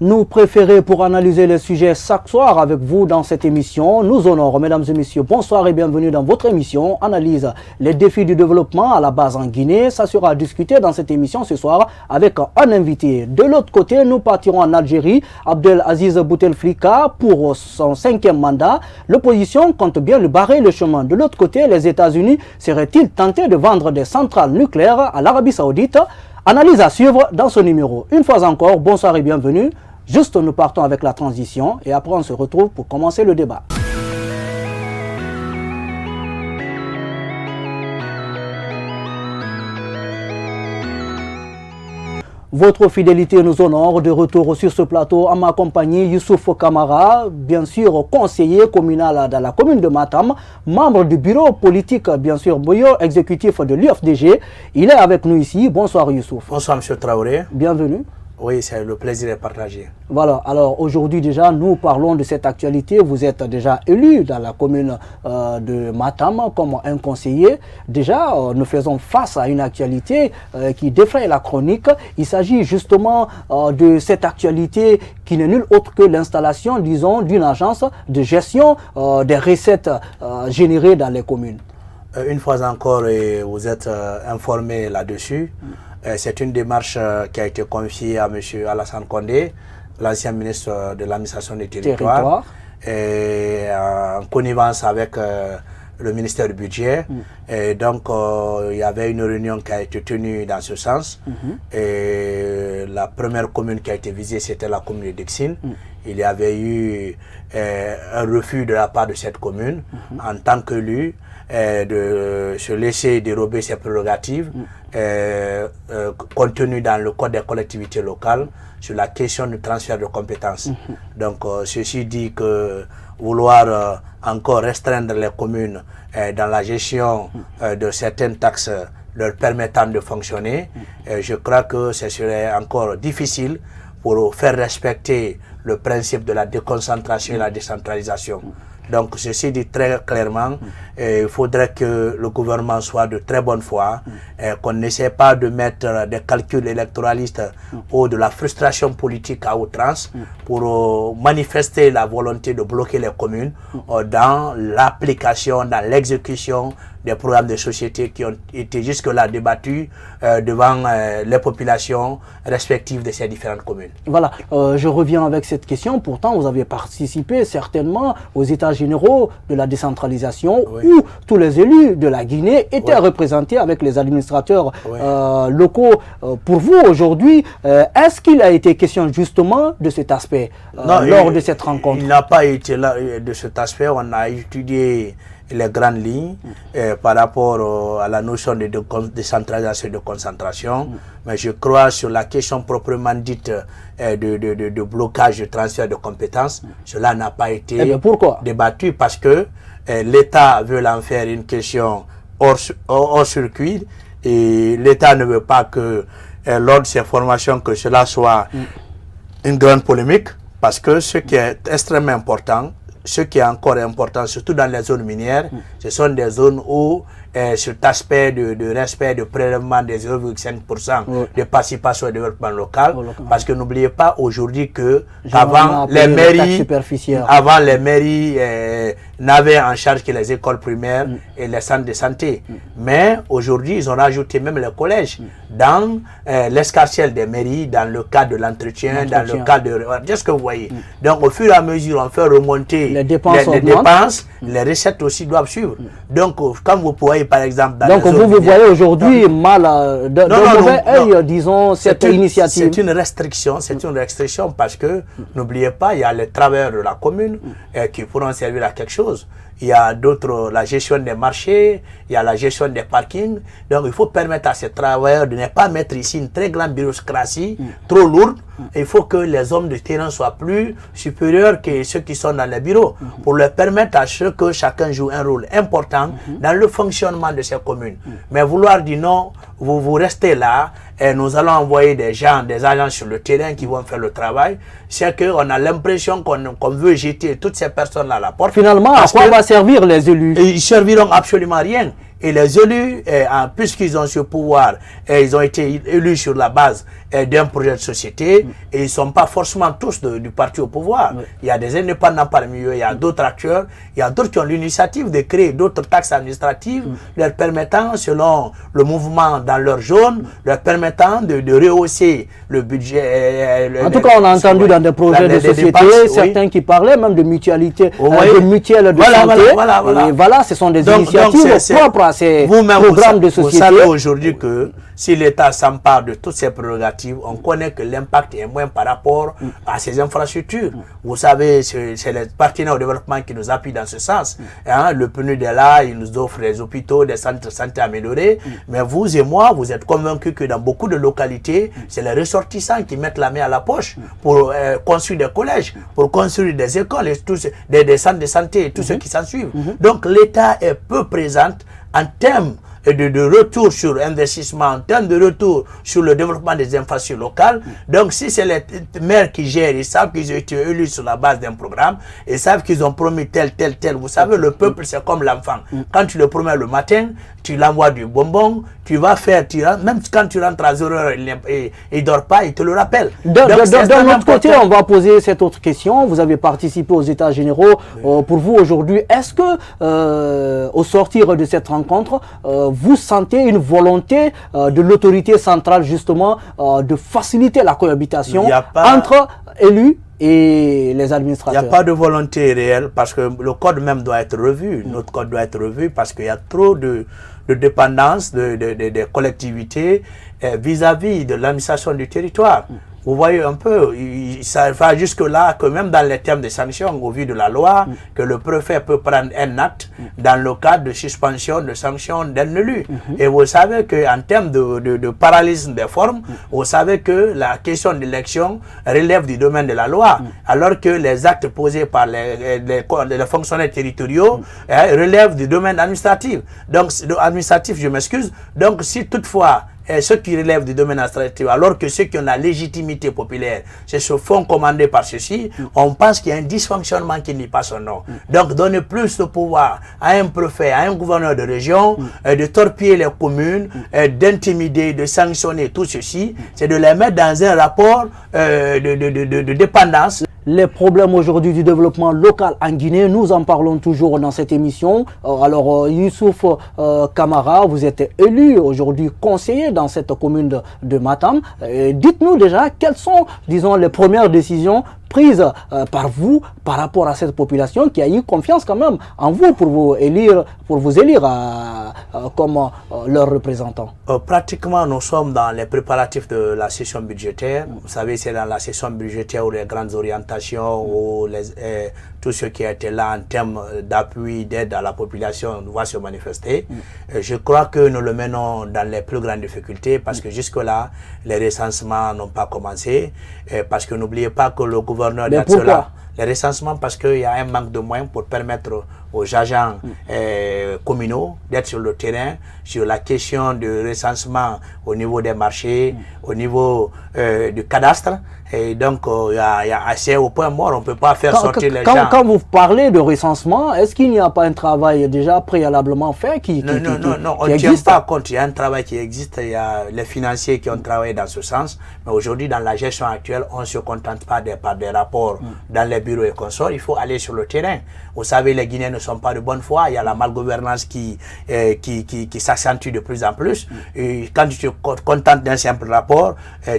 Nous préférez pour analyser les sujets chaque soir avec vous dans cette émission. Nous honorons, mesdames et messieurs, bonsoir et bienvenue dans votre émission Analyse les défis du développement à la base en Guinée. Ça sera discuté dans cette émission ce soir avec un invité. De l'autre côté, nous partirons en Algérie. Abdelaziz Bouteflika pour son 5e mandat. L'opposition compte bien lui barrer le chemin. De l'autre côté, les États-Unis seraient-ils tentés de vendre des centrales nucléaires à l'Arabie Saoudite? Analyse à suivre dans ce numéro. Une fois encore, bonsoir et bienvenue. Juste, nous partons avec la transition et après on se retrouve pour commencer le débat. Votre fidélité nous honore. De retour sur ce plateau en ma compagnie, Youssouf Kamara, bien sûr conseiller communal dans la commune de Matam, membre du bureau politique, bien sûr, bureau exécutif de l'UFDG. Il est avec nous ici. Bonsoir Youssouf. Bonsoir Monsieur Traoré. Bienvenue. Oui, c'est le plaisir de partager. Voilà, alors aujourd'hui déjà, nous parlons de cette actualité. Vous êtes déjà élu dans la commune de Matam comme un conseiller. Déjà, nous faisons face à une actualité qui défraie la chronique. Il s'agit justement de cette actualité qui n'est nulle autre que l'installation, disons, d'une agence de gestion des recettes générées dans les communes. Une fois encore, vous êtes informé là-dessus. C'est une démarche qui a été confiée à M. Alassane Condé, l'ancien ministre de l'administration des territoires, et en connivence avec le ministère du budget. Et donc, il y avait une réunion qui a été tenue dans ce sens. Et la première commune qui a été visée, c'était la commune de Dixine. Il y avait eu un refus de la part de cette commune, en tant qu'élu, de se laisser dérober ses prérogatives contenues dans le code des collectivités locales sur la question du transfert de compétences. Donc, ceci dit que vouloir encore restreindre les communes dans la gestion de certaines taxes leur permettant de fonctionner, je crois que ce serait encore difficile pour faire respecter le principe de la déconcentration et la décentralisation. Donc, ceci dit très clairement, il faudrait que le gouvernement soit de très bonne foi, qu'on n'essaie pas de mettre des calculs électoralistes ou de la frustration politique à outrance pour manifester la volonté de bloquer les communes dans l'application, dans l'exécution des programmes de société qui ont été jusque-là débattus devant les populations respectives de ces différentes communes. Voilà, je reviens avec cette question. Pourtant, vous avez participé certainement aux États généraux de la décentralisation où tous les élus de la Guinée étaient représentés avec les administrateurs locaux. Pour vous, aujourd'hui, est-ce qu'il a été question justement de cet aspect lors de cette rencontre? Il n'a pas été là de cet aspect. On a étudié les grandes lignes par rapport à la notion de décentralisation et de concentration. Mais je crois sur la question proprement dite de blocage de transfert de compétences, cela n'a pas été débattu parce que l'État veut en faire une question hors circuit et l'État ne veut pas que lors de ces formations que cela soit une grande polémique parce que ce qui est extrêmement important, ce qui est encore important, surtout dans les zones minières, ce sont des zones où cet aspect de respect, de prélèvement des 0,5% de participation au développement local, parce que n'oubliez pas aujourd'hui que avant les mairies n'avaient en charge que les écoles primaires et les centres de santé. Mais aujourd'hui, ils ont rajouté même les collèges dans l'escarcelle des mairies, dans le cadre de l'entretien, dans le cadre de... Qu'est-ce que vous voyez? Donc au fur et à mesure, on fait remonter les dépenses, les recettes aussi doivent suivre. Donc comme vous pouvez par exemple... Donc vous voyez aujourd'hui mal, d'un mauvais œil, disons, cette initiative. C'est une restriction parce que, n'oubliez pas, il y a les travailleurs de la commune qui pourront servir à quelque chose. Il y a d'autres, la gestion des marchés, il y a la gestion des parkings. Donc il faut permettre à ces travailleurs de ne pas mettre ici une très grande bureaucratie trop lourde. Il faut que les hommes de terrain soient plus supérieurs que ceux qui sont dans les bureaux pour leur permettre à ce que chacun joue un rôle important dans le fonctionnement de ces communes. Mais vouloir dire non, vous restez là et nous allons envoyer des gens, des agents sur le terrain qui vont faire le travail, c'est qu'on a l'impression qu'on veut jeter toutes ces personnes-là à la porte. Finalement, à quoi va servir les élus? Ils serviront absolument rien. Et les élus, puisqu'ils ont ce pouvoir, ils ont été élus sur la base d'un projet de société, et ils ne sont pas forcément tous du parti au pouvoir. Il y a des indépendants parmi eux, il y a d'autres acteurs, il y a d'autres qui ont l'initiative de créer d'autres taxes administratives, leur permettant, selon le mouvement dans leur zone, leur permettant de rehausser le budget. En tout cas, on a entendu dans des projets de société, dépenses, certains qui parlaient même de mutualité, de mutuelle de santé. Et voilà, ce sont des initiatives propres à ces programmes de société. Vous savez aujourd'hui que si l'État s'empare de toutes ces prérogatives, on connaît que l'impact est moins par rapport à ces infrastructures. Vous savez, c'est les partenaires au développement qui nous appuient dans ce sens. Le PNUD est là, il nous offre des hôpitaux, des centres de santé améliorés. Mais vous et moi, vous êtes convaincus que dans beaucoup de localités, c'est les ressortissants qui mettent la main à la poche pour construire des collèges, pour construire des écoles, et des centres de santé et tout ce qui s'en suivent. Donc l'État est peu présent en termes de retour sur investissement, en termes de retour sur le développement des infrastructures locales. Donc si c'est les maires qui gèrent, ils savent qu'ils ont été élus sur la base d'un programme, ils savent qu'ils ont promis tel. Vous savez, le peuple c'est comme l'enfant. Quand tu le promets le matin, tu l'envoies du bonbon, tu vas faire, même quand tu rentres à 0 heure, il ne dort pas, il te le rappelle. D'un autre côté, on va poser cette autre question. Vous avez participé aux États généraux. Pour vous aujourd'hui, est-ce que au sortir de cette rencontre, vous sentez une volonté de l'autorité centrale justement de faciliter la cohabitation entre élus et les administrateurs? Il n'y a pas de volonté réelle parce que le code même doit être revu. Notre code doit être revu parce qu'il y a trop de dépendance des collectivités vis-à-vis de l'administration du territoire. Vous voyez un peu, ça va jusque-là que même dans les termes de sanctions, au vu de la loi, que le préfet peut prendre un acte dans le cadre de suspension, de sanctions d'un élu. Et vous savez qu'en termes de paralysme des formes, vous savez que la question de l'élection relève du domaine de la loi, alors que les actes posés par les fonctionnaires territoriaux relèvent du domaine administratif. Donc, je m'excuse. Donc, si toutefois, ceux qui relèvent du domaine administratif, alors que ceux qui ont la légitimité populaire se font commander par ceux-ci, on pense qu'il y a un dysfonctionnement qui n'est pas son nom. Donc, donner plus de pouvoir à un préfet, à un gouverneur de région, de torpiller les communes, d'intimider, de sanctionner tout ceci, c'est de les mettre dans un rapport de dépendance. Les problèmes aujourd'hui du développement local en Guinée, nous en parlons toujours dans cette émission. Alors, Youssouf Kamara, vous êtes élu aujourd'hui conseiller dans cette commune de Matam. Dites-nous déjà quelles sont, disons, les premières décisions prises par vous par rapport à cette population qui a eu confiance quand même en vous pour vous élire comme leur représentant. Pratiquement, nous sommes dans les préparatifs de la session budgétaire. Vous savez, c'est dans la session budgétaire où les grandes orientations, où tout ce qui a été là en termes d'appui, d'aide à la population va se manifester. Je crois que nous le menons dans les plus grandes difficultés parce que jusque-là, les recensements n'ont pas commencé. Parce que n'oubliez pas que le gouverneur d'être là. Les recensements parce qu'il y a un manque de moyens pour permettre aux agents communaux d'être sur le terrain, sur la question du recensement au niveau des marchés, au niveau du cadastre. Et donc, il y a assez au point mort, on ne peut pas faire sortir les gens. Quand vous parlez de recensement, est-ce qu'il n'y a pas un travail déjà préalablement fait qui Non, on ne tient pas compte. Il y a un travail qui existe, il y a les financiers qui ont travaillé dans ce sens. Mais aujourd'hui, dans la gestion actuelle, on ne se contente pas par des rapports dans les bureaux et consorts. Il faut aller sur le terrain. Vous savez, les Guinéens ne sont pas de bonne foi. Il y a la malgouvernance qui s'accentue de plus en plus. Et quand tu te contentes d'un simple rapport,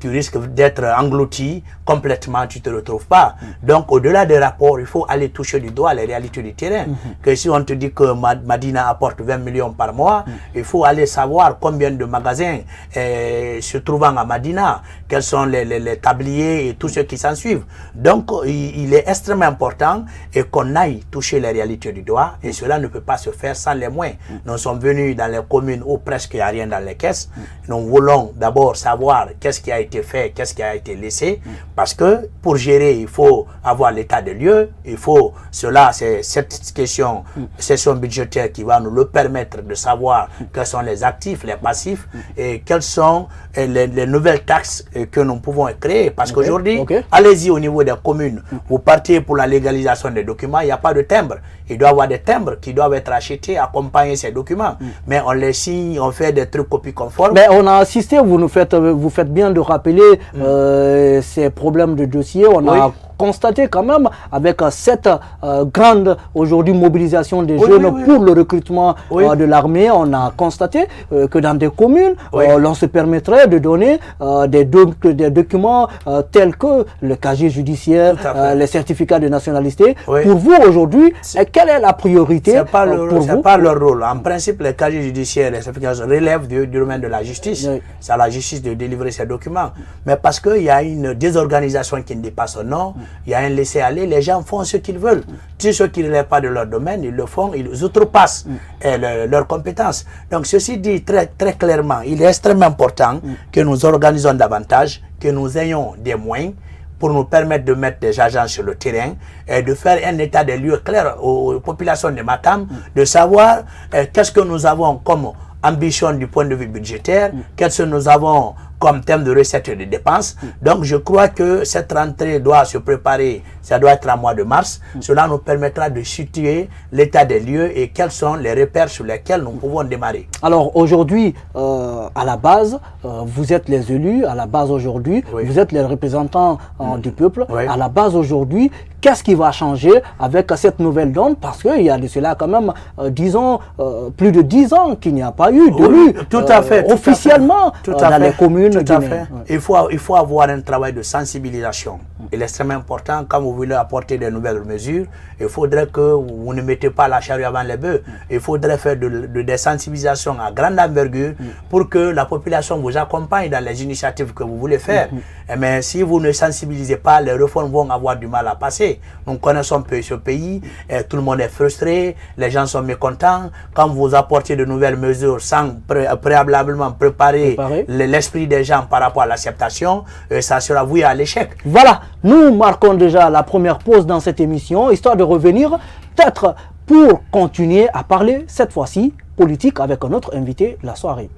tu risques d'être englouti complètement, tu ne te retrouves pas. Donc, au-delà des rapports, il faut aller toucher du doigt les réalités du terrain. Que si on te dit que Madina apporte 20 millions par mois, il faut aller savoir combien de magasins se trouvant à Madina, quels sont les tabliers et tout ce qui s'en suivent. Donc, il est extrêmement important qu'on aille toucher les réalités du doigt et cela ne peut pas se faire sans les moyens. Nous sommes venus dans les communes où presque il n'y a rien dans les caisses. Nous voulons d'abord savoir qu'est-ce qui a été fait, qu'est-ce qui a été laissé. Parce que pour gérer, il faut avoir l'état des lieux. Il faut, c'est cette session budgétaire qui va nous le permettre de savoir quels sont les actifs, les passifs et quelles sont les nouvelles taxes que nous pouvons créer. Parce qu'aujourd'hui, allez-y au niveau des communes, vous partez pour la légalisation des documents, il n'y a pas de timbre. il doit y avoir des timbres qui doivent être achetés, accompagner ces documents. Mais on les signe, on fait des trucs copies conformes. Mais on a assisté, vous faites bien de rappeler ces problèmes de dossier. On a constaté quand même avec cette grande aujourd'hui mobilisation des jeunes pour le recrutement de l'armée, on a constaté que dans des communes, l'on se permettrait de donner des documents tels que le casier judiciaire, les certificats de nationalité. Pour vous aujourd'hui, quelle est la priorité pour vous? C'est pas leur rôle. En principe, les casiers judiciaires, les certificats relèvent du domaine de la justice. C'est à la justice de délivrer ces documents. Mais parce qu'il y a une désorganisation qui ne dit pas son nom, il y a un laisser-aller, les gens font ce qu'ils veulent. Si ceux qui ne relèvent pas de leur domaine, ils le font, ils outrepassent leurs compétences. Donc ceci dit très clairement, il est extrêmement important que nous organisons davantage, que nous ayons des moyens pour nous permettre de mettre des agents sur le terrain et de faire un état des lieux clair aux populations de Matam, de savoir qu'est-ce que nous avons comme ambition du point de vue budgétaire, qu'est-ce que nous avons comme thème de recettes et de dépenses. Donc je crois que cette rentrée doit se préparer, ça doit être en mois de mars. Cela nous permettra de situer l'état des lieux et quels sont les repères sur lesquels nous pouvons démarrer. Alors aujourd'hui, à la base, vous êtes les élus, à la base aujourd'hui, vous êtes les représentants du peuple. À la base aujourd'hui, qu'est-ce qui va changer avec cette nouvelle donne? Parce qu'il y a de cela quand même, disons, plus de 10 ans qu'il n'y a pas eu d'élus officiellement dans les communes. Tout à fait. Il faut avoir un travail de sensibilisation. Il est extrêmement important, quand vous voulez apporter de nouvelles mesures, il faudrait que vous ne mettez pas la charrue avant les bœufs. Il faudrait faire des sensibilisations à grande envergure pour que la population vous accompagne dans les initiatives que vous voulez faire. Mais si vous ne sensibilisez pas, les réformes vont avoir du mal à passer. Nous connaissons ce pays, tout le monde est frustré, les gens sont mécontents. Quand vous apportez de nouvelles mesures sans préalablement préparer l'esprit des gens par rapport à l'acceptation, ça sera voué à l'échec. Voilà, nous marquons déjà la première pause dans cette émission, histoire de revenir peut-être pour continuer à parler cette fois-ci politique avec un autre invité la soirée.